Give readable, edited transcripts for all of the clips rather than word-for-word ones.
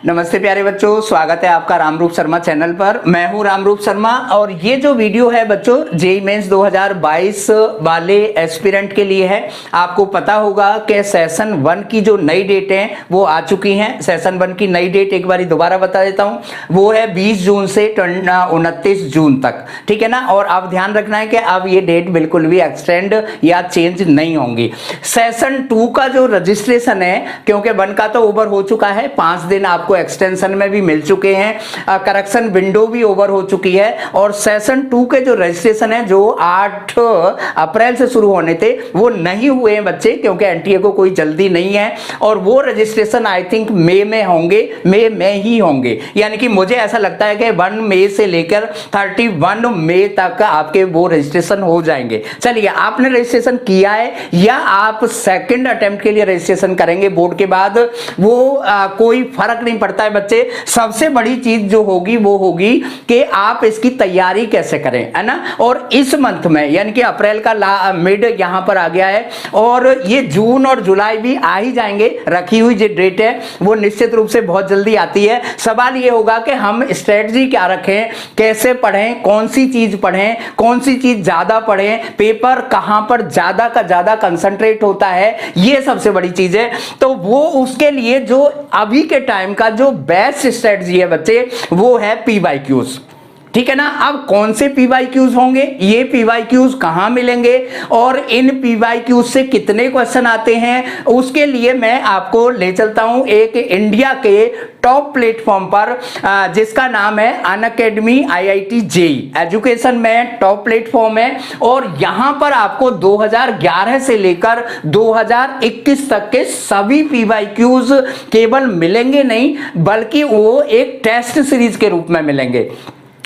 नमस्ते प्यारे बच्चों, स्वागत है आपका रामरूप शर्मा चैनल पर। मैं हूं रामरूप शर्मा और ये जो वीडियो है बच्चों जेईई मेंस 2022 वाले एस्पिरेंट के लिए है। आपको पता होगा कि सेशन 1 की जो नई डेट है वो आ चुकी हैं। सेशन 1 की नई डेट एक बार दोबारा बता देता हूं, वो है 20 जून से 29 जून तक, ठीक है ना। और आप ध्यान रखना है कि अब ये डेट बिल्कुल भी एक्सटेंड या चेंज नहीं होंगी। सेशन 2 का जो रजिस्ट्रेशन है, क्योंकि 1 का तो ओवर हो चुका है, 5 दिन आपको एक्सटेंशन में भी मिल चुके हैं, करेक्शन विंडो भी ओवर हो चुकी है। और सेशन 2 के जो रजिस्ट्रेशन है जो 8 अप्रैल से शुरू होने थे वो नहीं हुए हैं बच्चे, क्योंकि एनटीए को कोई जल्दी नहीं है। और वो रजिस्ट्रेशन आई थिंक मई में होंगे, मई में ही होंगे। यानी कि मुझे ऐसा लगता है कि 1 मई से लेकर 31 मई तक आपके वो रजिस्ट्रेशन हो जाएंगे। चलिए, आपने रजिस्ट्रेशन किया है या आप सेकंड अटेम्प्ट के लिए रजिस्ट्रेशन करेंगे बोर्ड के बाद, वो कोई फर्क नहीं पड़ता है बच्चे। सबसे बड़ी चीज जो होगी वो होगी कि आप इसकी तैयारी कैसे करें, है ना। और इस मंथ में यानी कि अप्रैल का मिड यहां पर आ गया है और ये जून और जुलाई भी आ ही जाएंगे। रखी हुई जो डेट है वो निश्चित रूप से बहुत जल्दी आती है। सवाल ये होगा कि हम स्ट्रेटजी क्या रखें, कैसे पढ़ें, कौन सी चीज पढ़ें, कौन सी चीज ज्यादा पढ़ें, पेपर कहां पर ज्यादा का ज्यादा कंसंट्रेट होता है, ये सबसे बड़ी चीज है। तो वो उसके लिए जो अभी के टाइम का जो बेस्ट स्ट्रेटजी है बच्चे, वो है पीवाईक्यूज, ठीक है ना। अब कौन से पीवाईक्यूज होंगे, ये पीवाईक्यूज कहां मिलेंगे और इन पीवाईक्यूज से कितने क्वेश्चन आते हैं, उसके लिए मैं आपको ले चलता हूं एक इंडिया के टॉप प्लेटफॉर्म पर, जिसका नाम है अनअकैडमी IIT जेईई। एजुकेशन में टॉप प्लेटफॉर्म है और यहां पर आपको 2011 से लेकर 2021 तक के सभी पीवाईक्यूज केवल मिलेंगे नहीं, बल्कि वो एक टेस्ट सीरीज के रूप में मिलेंगे।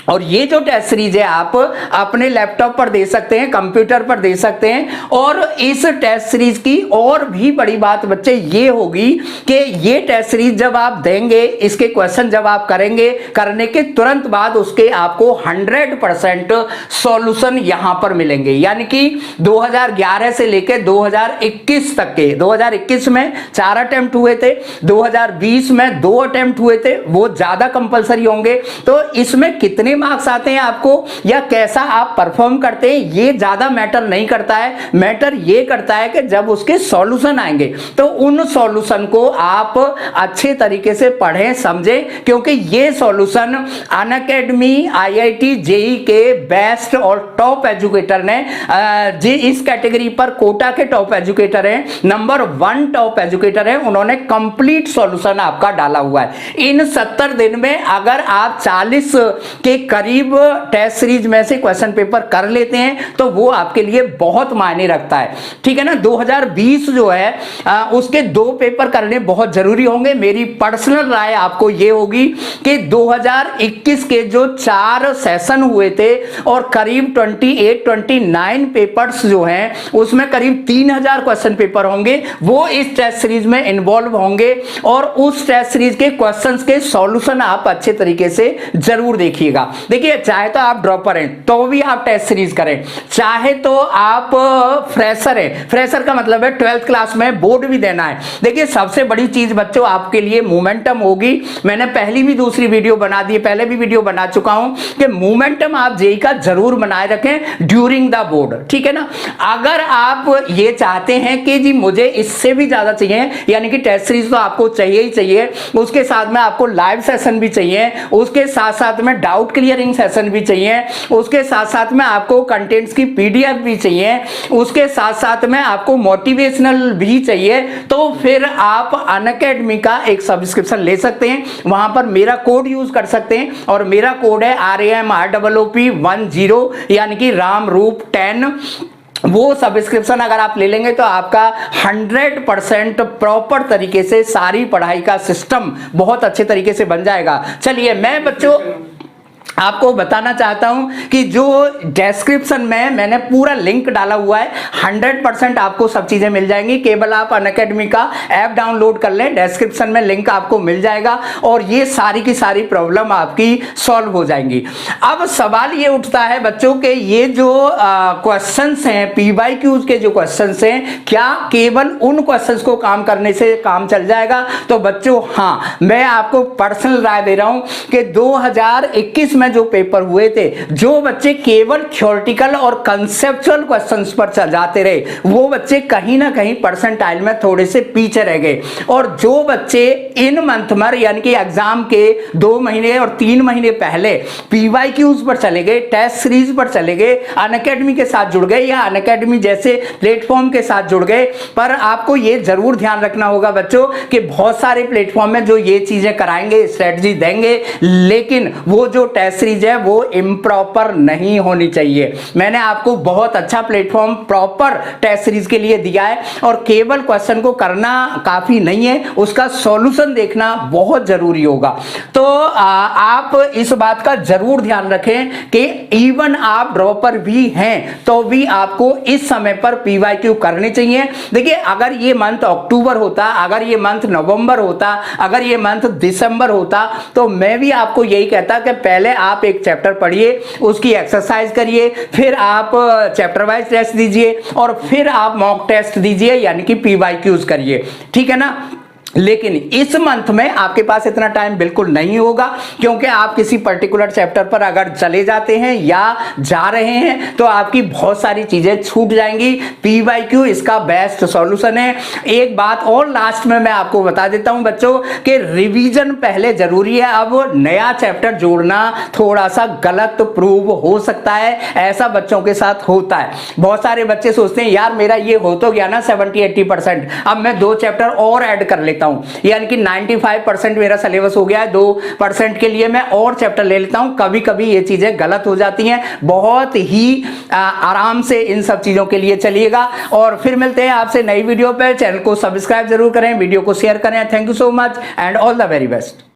और ये जो टेस्ट सीरीज है आप अपने लैपटॉप पर दे सकते हैं, कंप्यूटर पर दे सकते हैं। और इस टेस्ट सीरीज की और भी बड़ी बात बच्चे ये होगी कि ये टेस्ट सीरीज जब आप देंगे, इसके क्वेश्चन जब आप करेंगे, करने के तुरंत बाद उसके आपको 100% सॉल्यूशन यहां पर मिलेंगे। यानी कि 2011 से लेकर 2021 तक के, 2021 में 4 अटेम्प्ट हुए थे, 2020 में 2 अटेम्प्ट हुए थे, वो ज्यादा कंपलसरी होंगे। तो इसमें कितने मार्क्स आते हैं आपको या कैसा आप परफॉर्म करते हैं, ये ज्यादा मैटर नहीं करता है। मैटर ये करता है कि जब उसके सॉल्यूशन आएंगे तो उन सॉल्यूशन को आप अच्छे तरीके से पढ़ें, समझें, क्योंकि ये सॉल्यूशन अनअकैडमी IIT जेईई के बेस्ट और टॉप एजुकेटर ने, जी इस कैटेगरी पर कोटा के टॉप एजुकेटर हैं, नंबर 1 टॉप एजुकेटर हैं, उन्होंने कंप्लीट सॉल्यूशन आपका डाला हुआ है। इन 70 दिन में अगर आप 40 के करीब टेस्ट सीरीज में से क्वेश्चन पेपर कर लेते हैं तो वो आपके लिए बहुत मायने रखता है, ठीक है ना। 2020 जो है उसके 2 पेपर करने बहुत जरूरी होंगे। मेरी पर्सनल राय आपको ये होगी कि 2021 के जो 4 सेशन हुए थे और करीब 29 पेपर्स जो हैं उसमें करीब 3000 क्वेश्चन पेपर होंगे, वो इस टेस्ट सीरीज में इन्वॉल्व होंगे। और उस टेस्ट सीरीज के क्वेश्चंस के सॉल्यूशन आप अच्छे तरीके से जरूर देखिएगा। देखिए, चाहे तो आप ड्रॉपर हैं तो भी आप टेस्ट सीरीज करें, चाहे तो आप फ्रेशर हैं, फ्रेशर का मतलब है 12th क्लास में बोर्ड भी देना है। देखिए, सबसे बड़ी चीज बच्चों आपके लिए मोमेंटम होगी। मैंने पहली भी दूसरी वीडियो बना दी है, पहले भी वीडियो बना चुका हूं कि मोमेंटम आप जेईई का जरूर बनाए रखें ड्यूरिंग द बोर्ड, ठीक है ना। अगर आप ये चाहते हैं कि जी मुझे इससे भी ज्यादा चाहिए, यानी कि टेस्ट सीरीज तो आपको चाहिए ही चाहिए, उसके साथ में आपको लाइव सेशन भी चाहिए, उसके साथ साथ में डाउट क्लियरिंग सेशन भी चाहिए, उसके साथ साथ में आपको कंटेंट्स की PDF भी चाहिए, उसके साथ साथ में आपको मोटिवेशनल भी चाहिए, तो फिर आप अनअकैडमी का एक सब्सक्रिप्शन ले सकते हैं। वहां पर मेरा कोड यूज कर सकते हैं और मेरा कोड है RAMROOP10, यानी कि रामरूप 10। वो सब्सक्रिप्शन अगर आप ले लेंगे तो आपका 100% प्रॉपर तरीके से सारी पढ़ाई का सिस्टम बहुत अच्छे तरीके से बन जाएगा। चलिए, मैं बच्चों आपको बताना चाहता हूं कि जो डिस्क्रिप्शन में मैंने पूरा लिंक डाला हुआ है 100% आपको सब चीजें मिल जाएंगी। केवल आप अनअकैडमी का ऐप डाउनलोड कर लें, डिस्क्रिप्शन में लिंक आपको मिल जाएगा और ये सारी की सारी प्रॉब्लम आपकी सॉल्व हो जाएंगी। अब सवाल ये उठता है बच्चों के ये जो क्वेश्चंस हैं PYQs के जो क्वेश्चंस हैं, क्या केवल उन क्वेश्चंस को काम करने से काम चल जाएगा? तो बच्चों हाँ, मैं आपको पर्सनल राय दे रहा हूं कि 2021 में जो पेपर हुए थे, जो बच्चे केवल थ्योरेटिकल और कंसेप्चुअल क्वेश्चंस पर चल जाते रहे, वो बच्चे कहीं ना कहीं परसेंटाइल में थोड़े से पीछे रह गए। और जो बच्चे इन मंथ में यानी कि एग्जाम के 2 महीने और 3 महीने पहले PYQs पर चले गए, टेस्ट सीरीज पर चले गए, अनअकैडमी के साथ जुड़ गए या अनअकैडमी जैसे प्लेटफॉर्म के साथ जुड़ गए, पर आपको ये जरूर ध्यान रखना होगा बच्चों कि बहुत सारे प्लेटफॉर्म में जो ये चीजें कराएंगे, स्ट्रेटजी देंगे, लेकिन वो जो टेस्ट सीरीज है वो इम्प्रॉपर नहीं होनी चाहिए। मैंने आपको बहुत अच्छा प्लेटफॉर्म प्रॉपर टेस्ट सीरीज के लिए दिया है और केवल क्वेश्चन को करना काफी नहीं है, उसका सॉल्यूशन देखना बहुत जरूरी होगा। तो आप इस बात का जरूर ध्यान रखें कि इवन आप ड्रॉपर भी हैं तो भी आपको इस समय पर PYQ करनी चाहिए। देखिए, अगर ये मंथ अक्टूबर होता, अगर ये मंथ नवंबर होता, अगर ये मंथ दिसंबर होता, तो मैं भी आपको यही कहता कि पहले आप एक चैप्टर पढ़िए, उसकी एक्सरसाइज करिए, फिर आप चैप्टर वाइज टेस्ट दीजिए और फिर आप मॉक टेस्ट दीजिए, यानी कि PYQs करिए, ठीक है ना। लेकिन इस मंथ में आपके पास इतना टाइम बिल्कुल नहीं होगा, क्योंकि आप किसी पर्टिकुलर चैप्टर पर अगर चले जाते हैं या जा रहे हैं तो आपकी बहुत सारी चीजें छूट जाएंगी। PYQ इसका बेस्ट सॉल्यूशन है। एक बात और लास्ट में मैं आपको बता देता हूं बच्चों कि रिवीजन पहले जरूरी है। अब नया चैप्टर जोड़ना थोड़ा सा गलत प्रूव हो सकता है, ऐसा बच्चों के साथ होता है। बहुत सारे बच्चे सोचते हैं यार मेरा ये हो तो गया ना 70-80%, अब मैं 2 चैप्टर और ऐड कर लेता हूं, यानी कि 95% मेरा सिलेबस हो गया है, 2% के लिए मैं और चैप्टर ले लेता हूं। कभी कभी ये चीजें गलत हो जाती हैं। बहुत ही आराम से इन सब चीजों के लिए चलिएगा और फिर मिलते हैं आपसे नई वीडियो पे। चैनल को सब्सक्राइब जरूर करें, वीडियो को शेयर करें। Thank you so much and all the very best.